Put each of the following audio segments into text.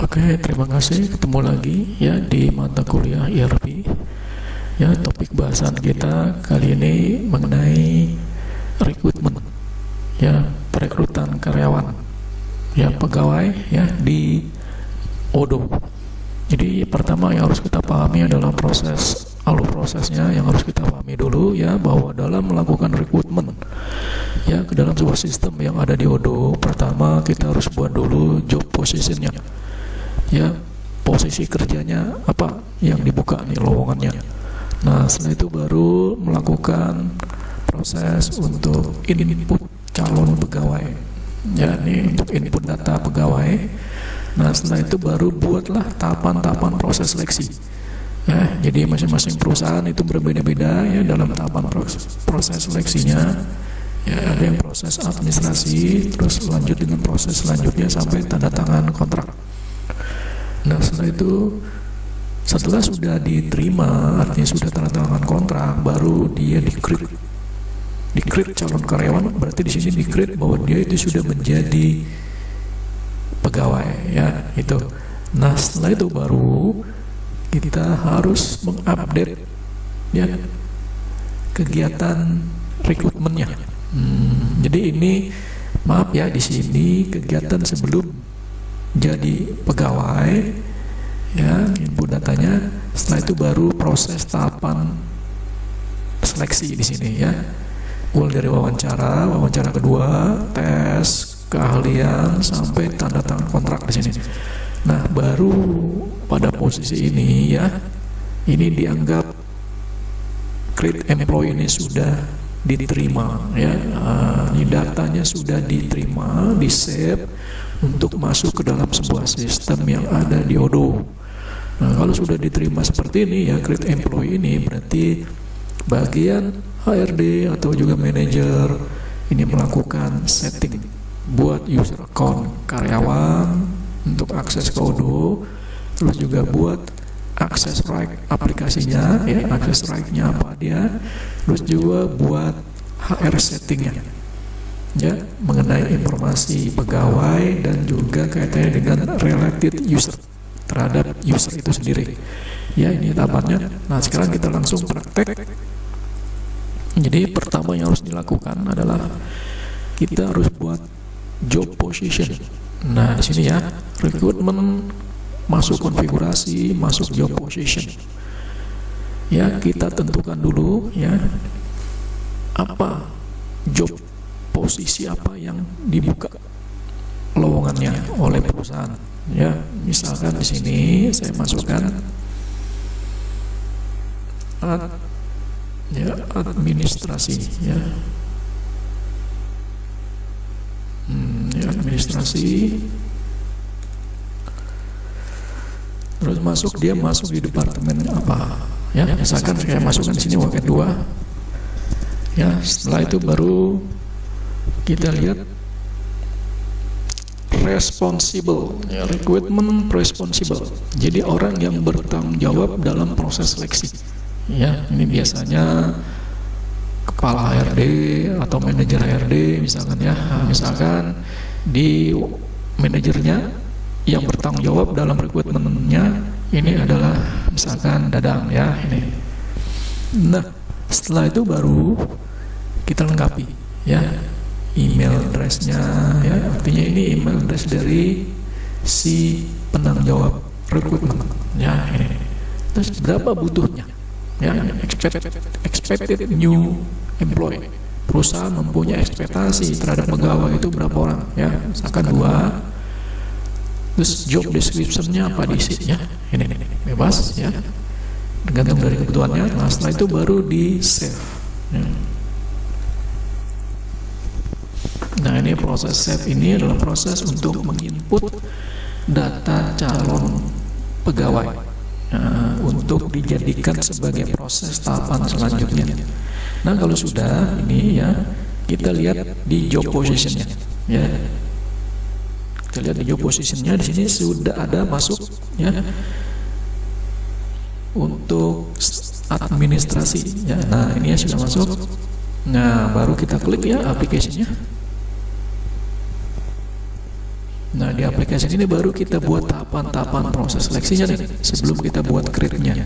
Oke, terima kasih. Ketemu lagi ya di mata kuliah ERP. Ya, topik bahasan kita kali ini mengenai rekrutmen. Ya, perekrutan karyawan. Ya, pegawai ya di Odoo. Jadi pertama yang harus kita pahami adalah alur prosesnya yang harus kita pahami dulu ya, bahwa dalam melakukan rekrutmen ya ke dalam sebuah sistem yang ada di Odoo, pertama kita harus buat dulu job positionnya. Ya, posisi kerjanya apa yang dibuka nih lowongannya. Nah, setelah itu baru melakukan proses untuk input calon pegawai. Ya, ini untuk input data pegawai. Nah, setelah itu baru buatlah tahapan-tahapan proses seleksi. Ya, jadi masing-masing perusahaan itu berbeda-beda ya dalam tahapan proses seleksinya. Ya, ada yang proses administrasi, terus lanjut dengan proses selanjutnya sampai tanda tangan kontrak. Nah, setelah sudah diterima, artinya sudah tanda tangan kontrak, baru dia di-create calon karyawan. Berarti di sini di-create bahwa dia itu sudah menjadi pegawai ya, itu. Nah, setelah itu baru kita harus mengupdate ya kegiatan rekrutmennya. Jadi ini maaf ya, di sini kegiatan sebelum jadi pegawai ya, input datanya. Setelah itu baru proses tahapan seleksi di sini ya, mulai dari wawancara kedua, tes keahlian sampai tanda tangan kontrak di sini. Nah, baru pada posisi ini ya, ini dianggap create employee ini sudah diterima ya. Ini datanya sudah diterima, di save untuk masuk ke dalam sebuah sistem yang ada di Odoo. Nah, kalau sudah diterima seperti ini ya, create employee ini berarti bagian HRD atau juga manajer ini melakukan setting buat user account karyawan untuk akses ke Odoo, terus juga buat akses right aplikasinya ya, akses right-nya apa dia, terus juga buat HR settingnya ya, mengenai informasi pegawai dan juga kaitannya dengan related user terhadap user itu sendiri ya. Ini tahapannya. Nah, sekarang kita langsung praktek. Jadi pertama yang harus dilakukan adalah kita harus buat job position. Nah, di sini ya, rekrutmen, masuk konfigurasi, masuk job position. Ya, kita tentukan dulu ya, apa job posisi apa yang dibuka lowongannya oleh perusahaan. Ya, misalkan di sini saya masukkan administrasi ya. Administrasi, terus dia masuk di departemen apa ya, misalkan saya masukkan di sini waket 2 ya. Setelah itu baru kita lihat responsible ya, recruitment responsible, jadi orang yang bertanggung jawab dalam proses seleksi ya. Ini biasanya kepala HRD atau manajer HRD misalkan ya. Misalkan di manajernya yang bertanggung jawab dalam rekrutmennya ini adalah misalkan Dadang ya ini. Nah, setelah itu baru kita lengkapi ya email address-nya ya, artinya ini email address dari si penanggung jawab rekrutmen ya ini. Terus berapa butuhnya ya, expected new employee, perusahaan mempunyai ekspektasi terhadap pegawai itu berapa orang ya, misalkan 2. Terus job description-nya apa diisinya ini bebas ya, tergantung dari kebutuhannya. Nah, setelah itu baru di save ya. Nah, ini proses save ini adalah proses untuk menginput data calon pegawai untuk dijadikan sebagai proses tahapan selanjutnya. Nah, kalau sudah ini ya, kita lihat di job position-nya ya. Kita lihat di job position-nya, di sini sudah ada masuk ya untuk administrasi ya. Nah, ini ya sudah masuk. Nah, baru kita klik ya aplikasinya. Nah, di aplikasi ini baru kita buat tahapan-tahapan proses seleksinya nih, sebelum kita buat create-nya.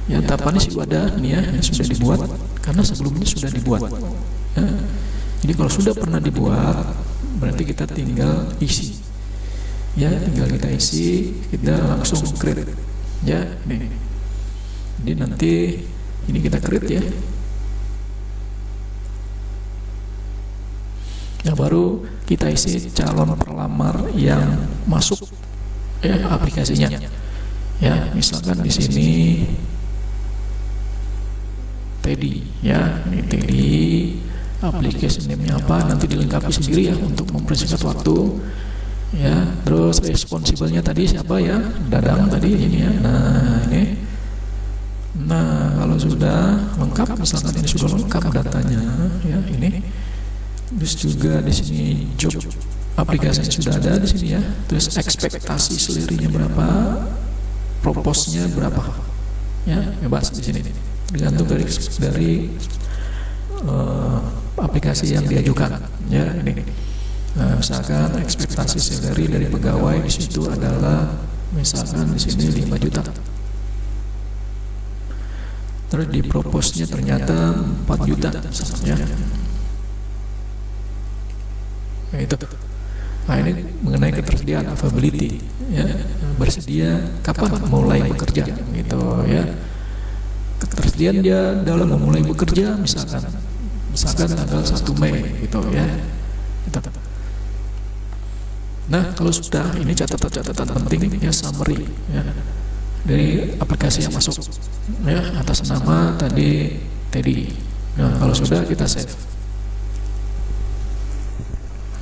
Ya, tahapannya sudah ada nih ya, yang sudah dibuat karena sebelumnya sudah dibuat. Ya. Jadi kalau sudah pernah dibuat, berarti kita tinggal isi. Ya, tinggal kita isi, kita langsung create. Ya, ini. Jadi nanti ini kita create ya. Yang baru kita isi calon pelamar yang masuk ya aplikasinya. Ya, misalkan di sini Teddy ya, ini Teddy, aplikasi name-nya apa nanti dilengkapi sendiri ya untuk mempersingkat waktu. Ya, terus responsible-nya tadi siapa ya? Dadang tadi ini ya. Nah, ini. Nah, kalau sudah lengkap, misalkan ini sudah lengkap datanya ya, ini. Terus juga di sini job aplikasinya sudah ada di sini ya. Terus ekspektasi salary-nya berapa, propose-nya berapa, ya bebas di sini. Tergantung dari aplikasi yang diajukan. Ya ini. Nah, misalkan ekspektasi salary dari pegawai di situ adalah misalkan di sini 5 juta. Terus di propose-nya ternyata 4 juta misalnya. Nah, itu. Nah, ini mengenai ketersediaan availability ya, bersedia kapan mulai bekerja gitu ya. Ketersediaan dia dalam memulai bekerja misalkan tanggal 1 Mei gitu ya. Gitu. Nah, kalau sudah ini catatan penting ya, summary ya dari aplikasi yang masuk ya, atas nama tadi Teddy. Nah, kalau sudah kita save.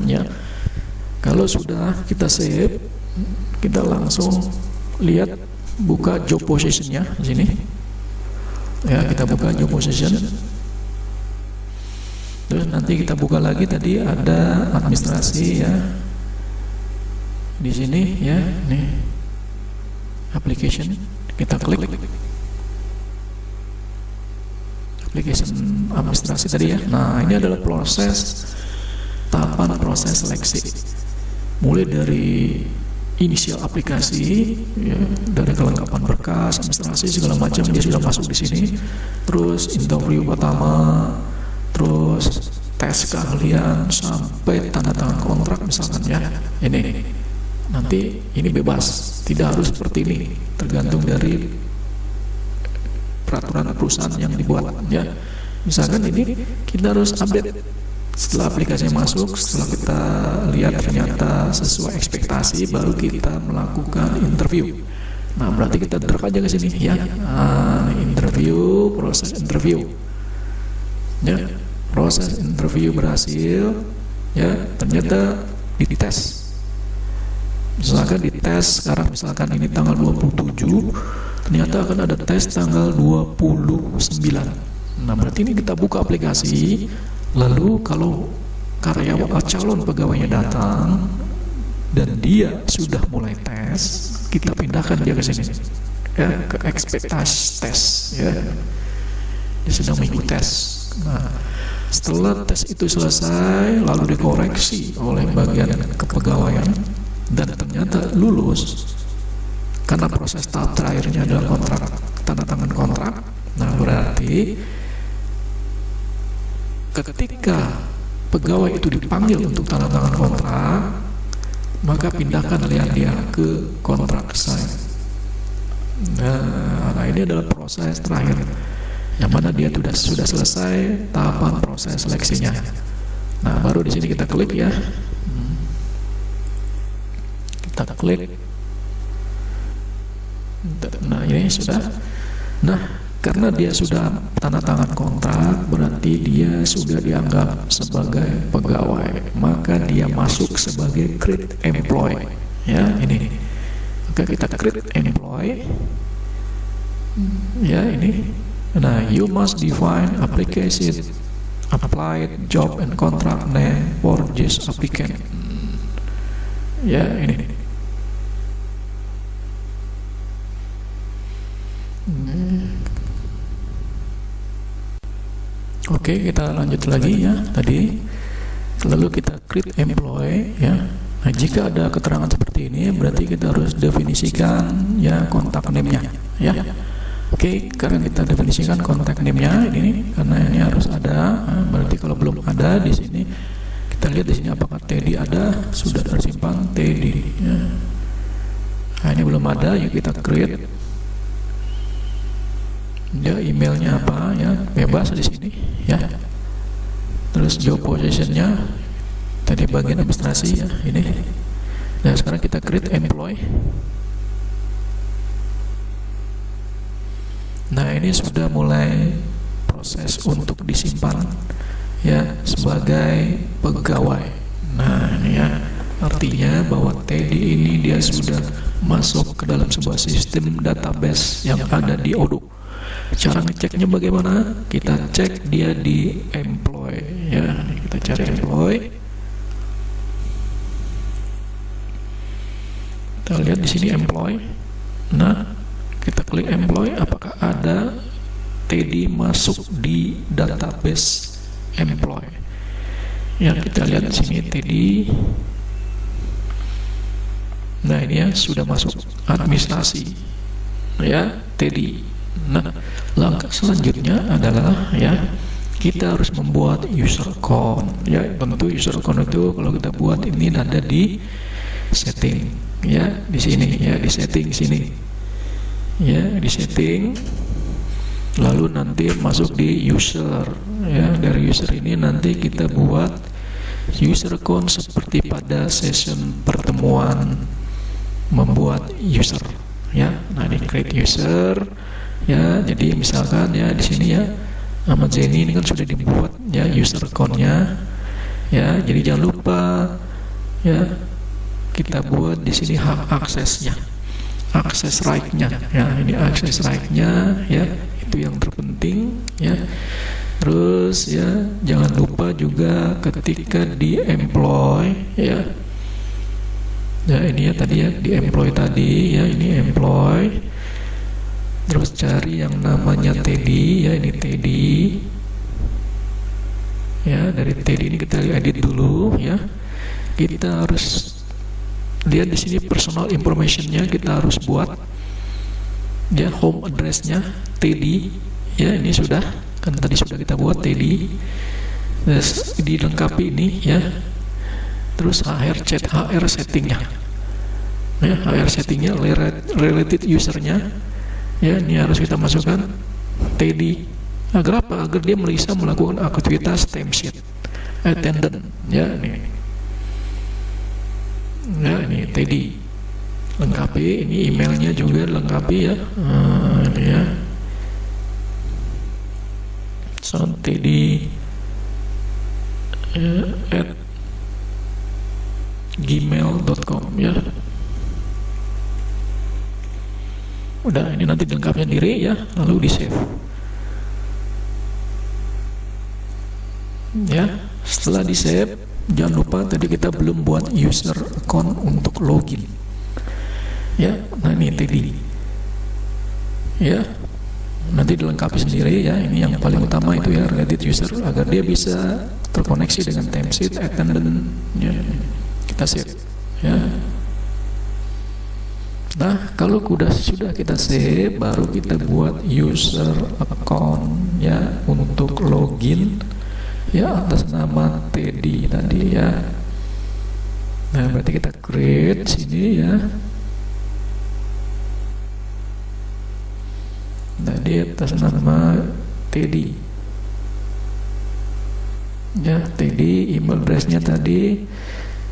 Ya, kalau sudah kita save, kita langsung lihat buka job position-nya di sini. Ya, kita buka job position. Terus nanti kita buka lagi tadi ada administrasi ya. Di sini ya, nih application, kita klik application administrasi tadi ya. Nah, ini adalah tahapan proses seleksi, mulai dari inisial aplikasi ya, dari kelengkapan berkas, administrasi segala macam dia sudah masuk di sini. Terus interview pertama, terus tes keahlian sampai tanda tangan kontrak misalkan ya. Ini nanti ini bebas, tidak harus seperti ini, tergantung dari peraturan perusahaan yang dibuat ya. Misalkan ini kita harus update setelah aplikasinya masuk, setelah kita lihat ternyata sesuai ekspektasi, baru kita melakukan interview. Nah, berarti kita drag aja ke sini ya. Nah, interview, proses interview. Ya, proses interview berhasil. Ya, ternyata dites. Misalkan dites sekarang, misalkan ini tanggal 27, ternyata akan ada tes tanggal 29. Nah, berarti ini kita buka aplikasi. Lalu kalau karyawan calon pegawainya datang dan dia sudah mulai tes, kita pindahkan dia ke sini ya, ke ekspektasi tes ya. Dia sedang mengikuti tes. Nah, setelah tes itu selesai, lalu dikoreksi oleh bagian kepegawaian dan ternyata lulus karena proses tahap terakhirnya adalah kontrak, tanda tangan kontrak. Nah, berarti ketika pegawai itu dipanggil untuk tanda tangan kontrak, maka pindahkan dia ke kontrak sign. Nah, ini adalah proses terakhir, yang mana dia sudah selesai tahapan proses seleksinya. Nah, baru di sini kita klik ya. Kita klik. Nah, ini sudah. Nah, karena dia sudah tanda tangan kontrak, berarti dia sudah dianggap sebagai pegawai, maka dia masuk sebagai create employee. Ya, ini. Oke, kita create employee. Ya, ini. Nah, you must define application, applied job and contract name for this applicant. Ya, ini. Oke, kita lanjut lagi ya tadi. Lalu kita create employee ya. Nah, jika ada keterangan seperti ini, berarti kita harus definisikan ya kontak name-nya, ya. Oke, karena kita definisikan kontak name-nya ini, karena ini harus ada. Nah, berarti kalau belum ada di sini, kita lihat di sini apakah Teddy ada, sudah tersimpan Teddy. Ya. Nah, ini belum ada, ya kita create. Ya, emailnya apa? Ya, bebas di sini, ya. Terus job position-nya tadi bagian administrasi ya ini. Nah sekarang kita create employee. Nah ini sudah mulai proses untuk disimpan ya sebagai pegawai. Nah ini ya artinya bahwa Teddy ini dia sudah masuk ke dalam sebuah sistem database yang ada di Odoo. Cara ngeceknya bagaimana? Kita cek dia di employee ya. Kita cari employee. Kita lihat di sini employee. Nah, kita klik employee, apakah ada Teddy masuk di database employee? Ya, kita lihat di sini Teddy. Nah, ini ya sudah masuk administrasi. Ya, Teddy. Nah, langkah selanjutnya adalah ya kita harus membuat user account. Ya, tentu user account itu kalau kita buat ini ada di setting. Ya di sini ya di setting sini ya di setting, lalu nanti masuk di user ya. Dari user ini nanti kita buat user account seperti pada session pertemuan membuat user ya. Nah ini create user ya. Jadi misalkan ya di sini ya nama Jenny ini kan sudah dibuat ya user accountnya ya. Jadi jangan lupa ya kita buat di sini hak aksesnya, akses right-nya ya. Ini akses right-nya ya, itu yang terpenting ya. Terus ya jangan lupa juga ketika di employ ya. Ya ini ya tadi ya di employ tadi ya, ini employ. Terus cari yang namanya Teddy ya, ini Teddy. Ya dari Teddy ini kita edit dulu ya. Kita harus lihat di sini personal information-nya, kita harus buat ya home address-nya Teddy ya. Ini sudah kan tadi sudah kita buat Teddy. Terus dilengkapi ini ya. Terus HR settingnya ya, HR settingnya related usernya ya. Ini harus kita masukkan Teddy. Agar apa? Agar dia bisa melakukan aktivitas timesheet attendant ya. Ini ya, ini Teddy lengkapi, ini emailnya juga lengkapi ya. Ini ya Teddy at gmail.com ya. Udah, ini nanti dilengkapi sendiri ya, lalu di save ya. Setelah di save, jangan lupa tadi kita belum buat user account untuk login ya. Nah ini Teddy ya, nanti dilengkapi sendiri ya. Ini yang paling utama itu ya, related user, agar dia bisa terkoneksi dengan timesheet attendant ya. Kita save ya. Nah kalau sudah kita save, baru kita buat user account ya untuk login ya atas nama Teddy tadi ya. Nah berarti kita create sini ya. Tadi atas nama Teddy ya. Teddy, email address-nya tadi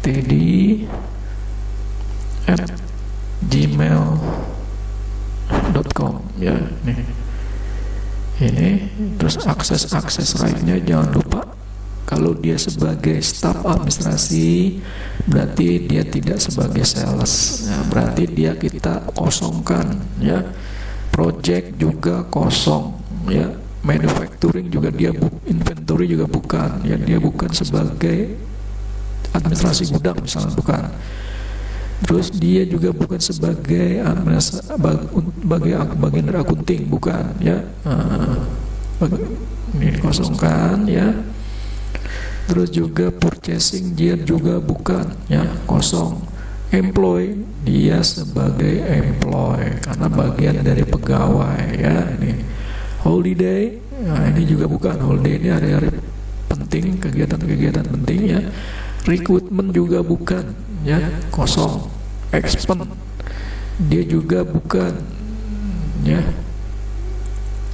Teddy at gmail.com ya. Ini terus akses right-nya jangan lupa. Kalau dia sebagai staf administrasi, berarti dia tidak sebagai sales ya, berarti dia kita kosongkan ya. Project juga kosong ya. Manufacturing juga dia inventory juga bukan ya, dia bukan sebagai administrasi gudang misalnya, bukan. Terus dia juga bukan sebagai bagian dari akunting, bukan ya. Ini kosongkan ya. Terus juga purchasing dia juga bukan, ya, kosong. Employee dia sebagai employee karena bagian dari pegawai, ya. Ini holiday, nah ini juga bukan. Holiday ini hari-hari penting, kegiatan-kegiatan penting, ya. Recruitment juga bukan, ya, kosong. Expense dia juga bukan, ya.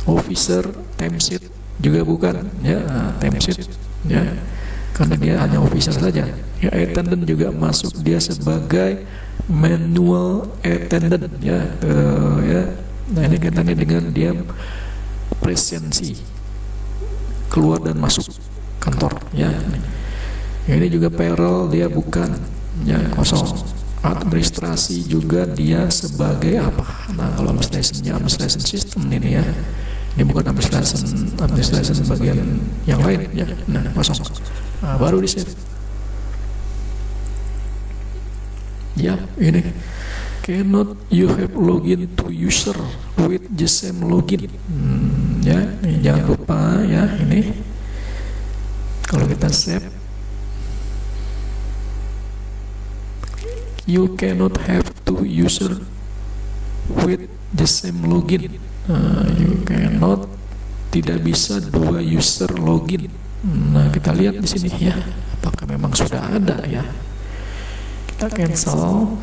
Officer, timesheet juga bukan, ya. Timesheet, ya, karena dia hanya officer saja, ya. Attendant juga masuk, dia sebagai manual attendant, ya. Ya. Nah ini kaitannya dengan dia presensi keluar dan masuk kantor, ya. Ini juga payroll dia bukan, ya, kosong. Administrasi juga dia sebagai apa? Nah kalau administration system ini, ya, ini bukan administration bagian yang lain, ya. Nah kosong. Nah, baru di save. Ya, ini cannot you have login to user with the same login. Ya, ini jangan lupa, ya, ini kalau kita save, you cannot have two user with the same login. You cannot, tidak bisa dua user login. Nah kita lihat di sini, ya, apakah memang sudah ada, ya. Kita cancel.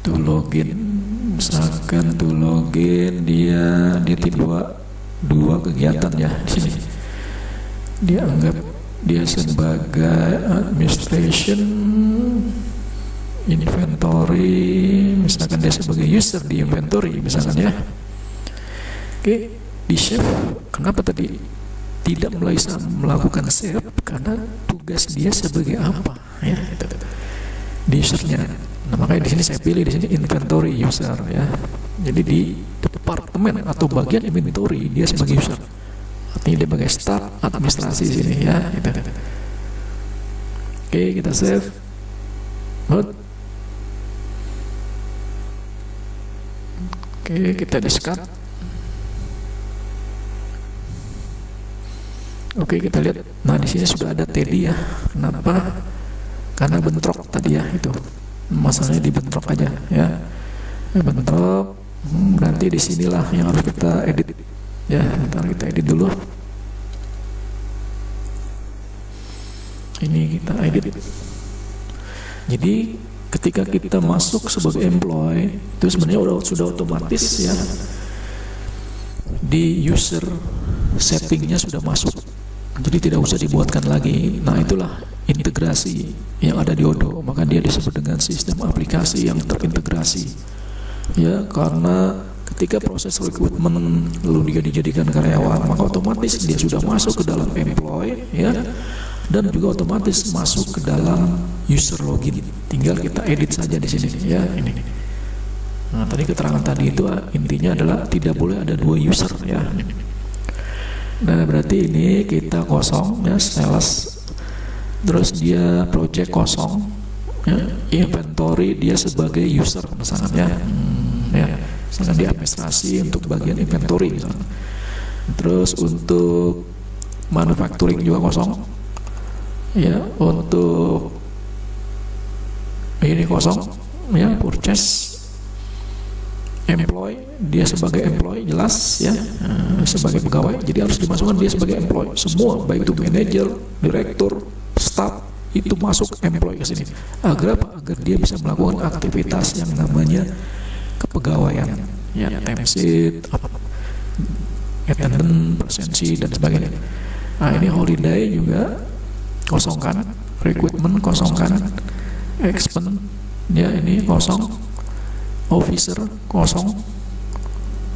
To login, misalkan to login dia dua kegiatan, ya, di sini. Dia anggap dia sebagai administration, inventory, misalkan dia sebagai user di inventory, misalkan, ya. Oke, di save. Kenapa tadi tidak melakukan save? Karena tugas dia sebagai apa, ya, itu. Di usernya. Nah makanya di sini saya pilih di sini inventory user, ya. Jadi di departemen atau bagian inventory dia sebagai user. Artinya dia sebagai staff administrasi di sini, ya. Gitu. Oke, kita save. Oke, kita discard. Oke, kita lihat. Nah, di sini sudah ada Teddy, ya. Kenapa? Karena bentrok tadi, ya, itu. Masalahnya di bentrok aja, ya. Bentrok. Nanti di sinilah yang harus kita edit. Ya, ntar kita edit dulu. Ini kita edit. Jadi ketika kita masuk sebagai employee itu sebenarnya sudah otomatis, ya, di user settingnya sudah masuk, jadi tidak usah dibuatkan lagi. Nah itulah integrasi yang ada di Odoo, maka dia disebut dengan sistem aplikasi yang terintegrasi, ya. Karena ketika proses rekrutmen lalu dia dijadikan karyawan, maka otomatis dia sudah masuk ke dalam employee, ya, dan juga otomatis masuk ke dalam user login. Tinggal kita edit saja di sini, ya, ini. Nah, tadi keterangan tadi itu intinya adalah tidak boleh ada dua user, ya. Nah, berarti ini kita kosong, ya, sales. Terus dia project kosong, ya, inventory dia sebagai user misalnya, ya. Misalkan di administrasi untuk bagian inventory misalnya. Terus untuk manufacturing juga kosong, ya. Untuk ini kosong, ya. Purchase employee dia sebagai employee jelas, ya, sebagai pegawai, jadi harus dimasukkan dia sebagai employee semua, baik itu manajer, direktur, staff, itu masuk employee ke sini. Agar apa? Agar dia bisa melakukan aktivitas yang namanya kepegawaian, ya, timesheet, attendance, presensi, dan sebagainya. Nah ini holiday juga kosongkan, recruitment kosongkan, expense, ya, ini kosong, officer kosong,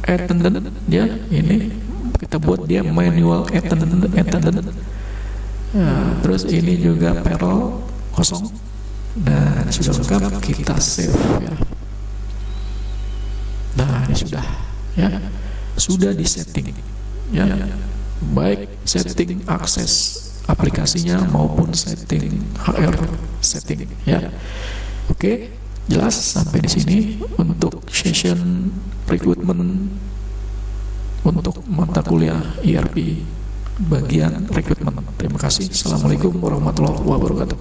attendant, ya, ini kita buat dia manual attendant. Nah, terus ini juga payroll kosong. Dan sudah lengkap, kita save, ya. Nah ini sudah, ya, sudah di setting, ya, baik setting akses aplikasinya maupun setting HR setting, ya. Oke, Jelas sampai di sini untuk session recruitment untuk mata kuliah ERP bagian rekrutmen. Terima kasih. Assalamualaikum warahmatullahi wabarakatuh.